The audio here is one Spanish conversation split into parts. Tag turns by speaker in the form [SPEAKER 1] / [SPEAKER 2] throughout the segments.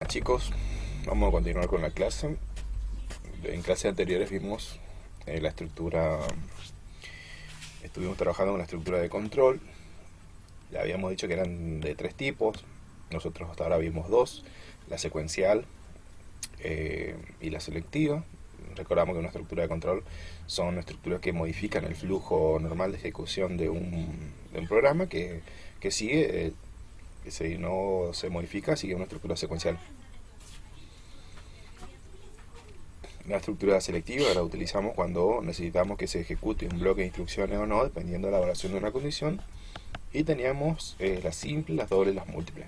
[SPEAKER 1] Chicos, vamos a continuar con la clase. En clases anteriores vimos la estructura, estuvimos trabajando con la estructura de control. Ya habíamos dicho que eran de tres tipos, nosotros hasta ahora vimos dos: la secuencial y la selectiva. Recordamos que una estructura de control son estructuras que modifican el flujo normal de ejecución de un programa que sigue, si no se modifica, sigue una estructura secuencial. La estructura selectiva la utilizamos cuando necesitamos que se ejecute un bloque de instrucciones o no, dependiendo de la evaluación de una condición. Y teníamos las simples, las dobles y las múltiples.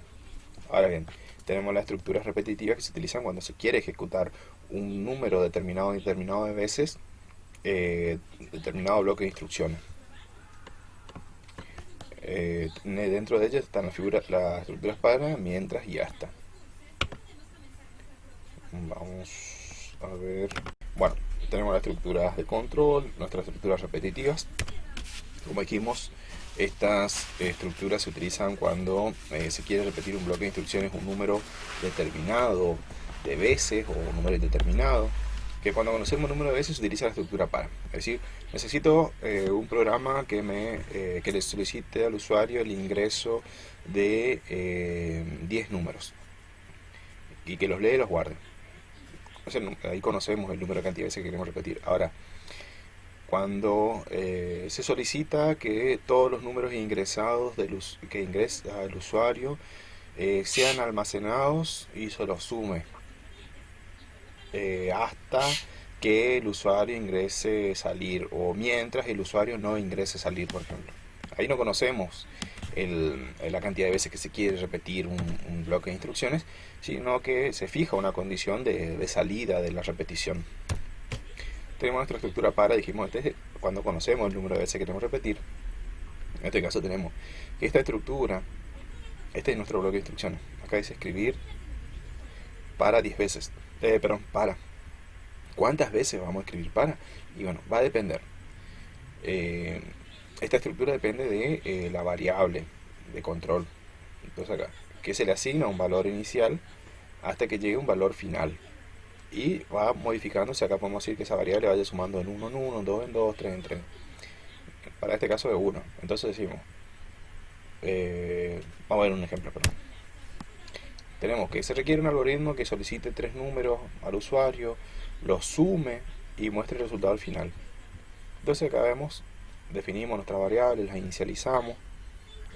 [SPEAKER 1] Ahora bien, tenemos las estructuras repetitivas que se utilizan cuando se quiere ejecutar un número determinado de veces determinado bloque de instrucciones. Dentro de ellas están las estructuras para, mientras y hasta. Vamos a ver. Bueno, tenemos las estructuras de control, nuestras estructuras repetitivas. Como dijimos, estas estructuras se utilizan cuando se quiere repetir un bloque de instrucciones, un número determinado de veces o un número indeterminado. Que cuando conocemos el número de veces se utiliza la estructura para. Es decir, necesito un programa que le solicite al usuario el ingreso de 10 números y que los lee y los guarde. Ahí conocemos el número de cantidad de veces que queremos repetir. Ahora, cuando se solicita que todos los números ingresados que ingresa el usuario sean almacenados y se los sume hasta que el usuario ingrese salir, o mientras el usuario no ingrese salir, por ejemplo. Ahí no conocemos la cantidad de veces que se quiere repetir un bloque de instrucciones, sino que se fija una condición de salida de la repetición. Tenemos nuestra estructura para, dijimos, cuando conocemos el número de veces que queremos repetir. En este caso tenemos que esta estructura, este es nuestro bloque de instrucciones. Acá dice escribir para 10 veces. Perdón, para. ¿Cuántas veces vamos a escribir para? Y bueno, va a depender. Esta estructura depende de la variable de control. Entonces acá, que se le asigna un valor inicial hasta que llegue un valor final. Y va modificándose. Acá podemos decir que esa variable vaya sumando en 1 en 1, en 2 en 2, 3 en 3. Para este caso de 1. Entonces decimos, vamos a ver un ejemplo, perdón. Tenemos que se requiere un algoritmo que solicite 3 números al usuario, los sume y muestre el resultado al final. Entonces acá definimos nuestras variables, las inicializamos.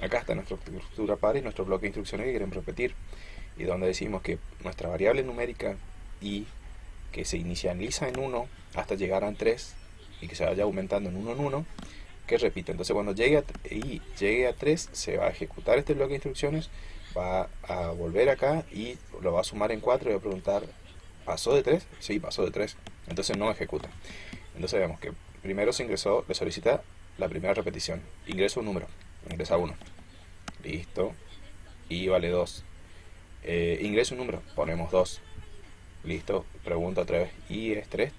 [SPEAKER 1] Acá está nuestra estructura para y nuestro bloque de instrucciones que queremos repetir. Y donde decimos que nuestra variable numérica y que se inicializa en 1 hasta llegar a 3 y que se vaya aumentando en 1, que repite. Entonces cuando llegue a 3 se va a ejecutar este bloque de instrucciones, va a volver acá y lo va a sumar en 4 y va a preguntar, ¿pasó de 3? Sí, pasó de 3. Entonces no ejecuta. Entonces vemos que primero le solicita la primera repetición. Ingresa un número, ingresa 1. Listo. Y vale 2. Ingresa un número, ponemos 2. Listo, pregunta otra vez, ¿y es 3?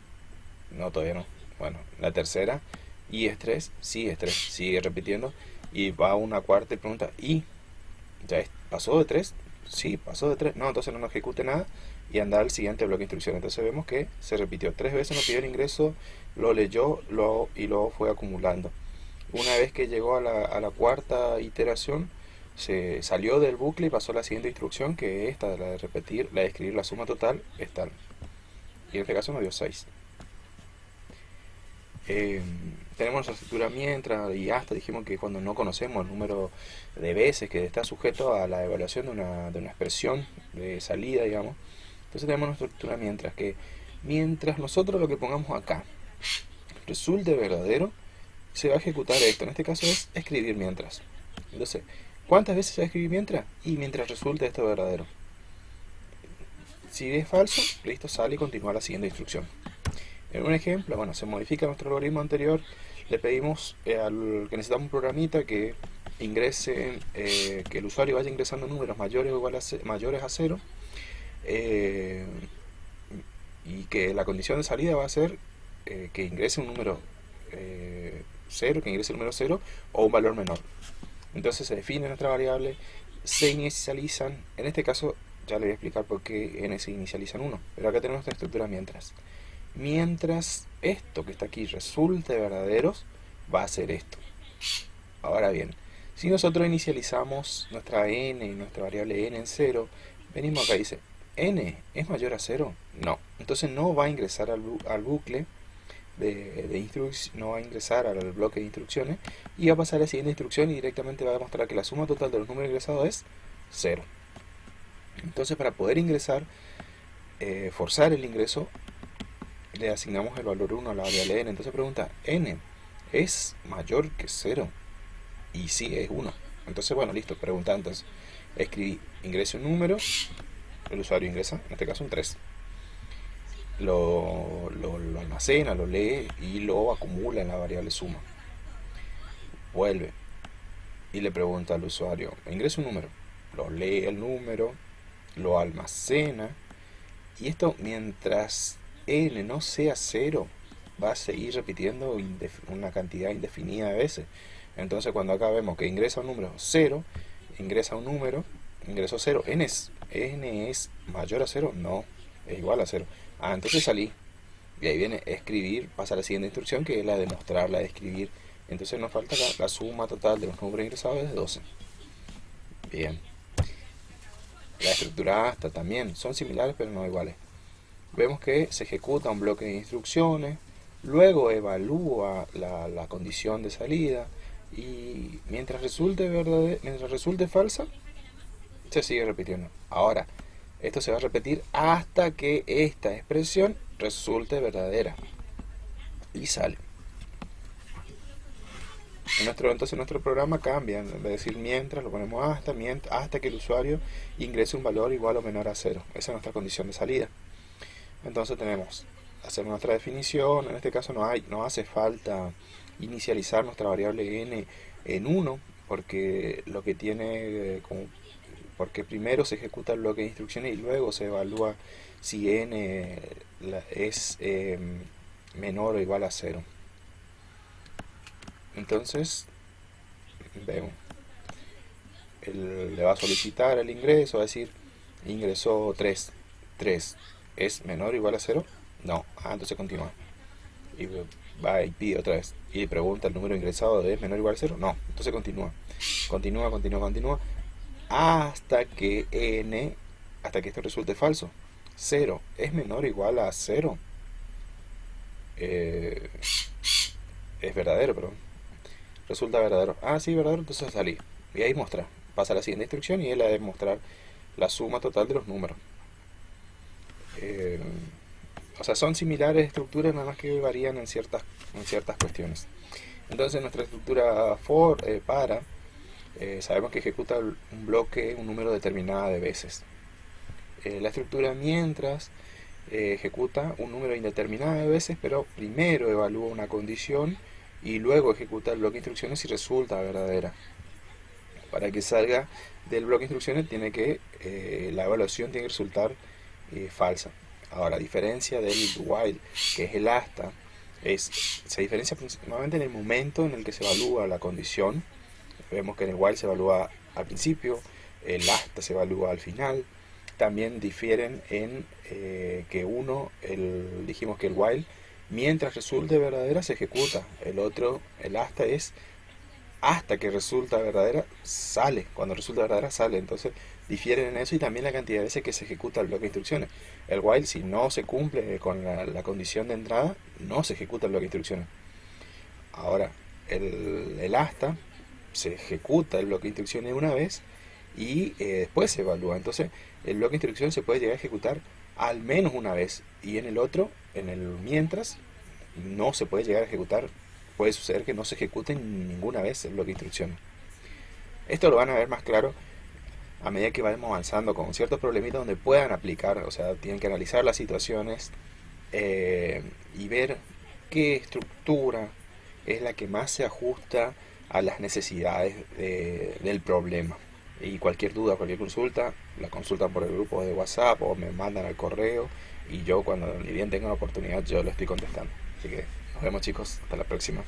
[SPEAKER 1] No, todavía no. Bueno, la tercera, ¿y es 3? Sí, es 3. Sigue repitiendo y va a una cuarta y pregunta, ¿y pasó de 3? Sí, pasó de 3. No, entonces no ejecute nada y anda al siguiente bloque de instrucciones. Entonces vemos que se repitió 3 veces, nos pidió el ingreso, lo leyó y lo fue acumulando. Una vez que llegó a la cuarta iteración, se salió del bucle y pasó a la siguiente instrucción, que es esta, la de repetir, la de escribir la suma total, es tal. Y en este caso nos dio 6. Tenemos la estructura mientras y hasta. Dijimos que cuando no conocemos el número de veces que está sujeto a la evaluación de una expresión de salida, digamos. Entonces tenemos nuestra estructura mientras, que mientras nosotros lo que pongamos acá resulte verdadero, se va a ejecutar esto. En este caso es escribir mientras. Entonces, ¿cuántas veces se va a escribir mientras? Y mientras resulte esto verdadero. Si es falso, listo, sale y continúa la siguiente instrucción. En un ejemplo, bueno, se modifica nuestro algoritmo anterior. Le pedimos que necesitamos un programita que ingrese, que el usuario vaya ingresando números mayores o mayores a 0, y que la condición de salida va a ser que ingrese un número 0, que ingrese el número 0 o un valor menor. Entonces se define nuestra variable, se inicializan. En este caso Ya le voy a explicar por qué n se inicializa en 1. Pero acá tenemos nuestra estructura mientras. Mientras esto que está aquí resulte verdadero, va a ser esto. Ahora bien, si nosotros inicializamos nuestra n y nuestra variable n en 0, venimos acá y dice, ¿n es mayor a 0? No. Entonces no va a ingresar al bucle de instrucción, no va a ingresar al bloque de instrucciones y va a pasar a la siguiente instrucción y directamente va a demostrar que la suma total de los números ingresados es 0. Entonces, para poder ingresar, forzar el ingreso, le asignamos el valor 1 a la variable n. Entonces pregunta, ¿n es mayor que 0? Y sí, es 1. Entonces, bueno, listo, pregunta entonces. Escribí, ingrese un número, el usuario ingresa, en este caso un 3. Lo almacena, lo lee y lo acumula en la variable suma. Vuelve y le pregunta al usuario, ingresa un número, lo lee el número, lo almacena, y esto mientras n no sea 0 va a seguir repitiendo una cantidad indefinida de veces. Entonces cuando acá vemos que ingresa un número 0, ingresa un número, ingresó 0, n es mayor a 0, no, es igual a 0. Entonces salí, y ahí viene escribir, pasa a la siguiente instrucción que es la de mostrar, la de escribir. Entonces nos falta acá, la suma total de los números ingresados es de 12. Bien. La estructura hasta también son similares pero no iguales. Vemos que se ejecuta un bloque de instrucciones, luego evalúa la condición de salida y mientras resulte falsa, se sigue repitiendo. Ahora, esto se va a repetir hasta que esta expresión resulte verdadera y sale. Entonces nuestro programa cambia, en vez de decir mientras, lo ponemos hasta que el usuario ingrese un valor igual o menor a 0. Esa es nuestra condición de salida. Entonces tenemos, hacer nuestra definición, en este caso no hace falta inicializar nuestra variable n en 1, porque lo que tiene porque primero se ejecuta el bloque de instrucciones y luego se evalúa si n es menor o igual a 0. Entonces, vemos, él le va a solicitar el ingreso, va a decir, ingresó 3. 3 es menor o igual a 0, no, entonces continúa. Y va y pide otra vez, y pregunta el número ingresado es menor o igual a 0, no, entonces continúa. Continúa, hasta que esto resulte falso. 0 es menor o igual a 0. Es verdadero, perdón. Resulta verdadero. Sí, verdadero, entonces salí. Y ahí muestra. Pasa a la siguiente instrucción y él ha de mostrar la suma total de los números. O sea, son similares estructuras, nada más que varían en ciertas cuestiones. Entonces nuestra estructura for sabemos que ejecuta un bloque un número determinado de veces. La estructura mientras ejecuta un número indeterminado de veces, pero primero evalúa una condición y luego ejecuta el bloque de instrucciones si resulta verdadera. Para que salga del bloque de instrucciones la evaluación tiene que resultar falsa. Ahora, a diferencia del while, que es el hasta, se diferencia principalmente en el momento en el que se evalúa la condición. Vemos que en el while se evalúa al principio, el hasta se evalúa al final. También difieren en que dijimos que el while, mientras resulte verdadera, se ejecuta. El otro, el hasta, es hasta que resulta verdadera, sale. Cuando resulta verdadera, sale. Entonces difieren en eso y también la cantidad de veces que se ejecuta el bloque de instrucciones. El while, si no se cumple con la condición de entrada, no se ejecuta el bloque de instrucciones. Ahora, el hasta, se ejecuta el bloque de instrucciones una vez y después se evalúa. Entonces el bloque de instrucciones se puede llegar a ejecutar al menos una vez y en el otro, en el mientras, no se puede llegar a ejecutar. Puede suceder que no se ejecute ninguna vez el bloque de instrucciones. Esto lo van a ver más claro a medida que vayamos avanzando con ciertos problemitas donde puedan aplicar, o sea, tienen que analizar las situaciones y ver qué estructura es la que más se ajusta a las necesidades del problema. Y cualquier duda, cualquier consulta, la consultan por el grupo de WhatsApp o me mandan al correo y yo cuando ni bien tenga la oportunidad yo lo estoy contestando. Así que nos vemos, chicos, hasta la próxima.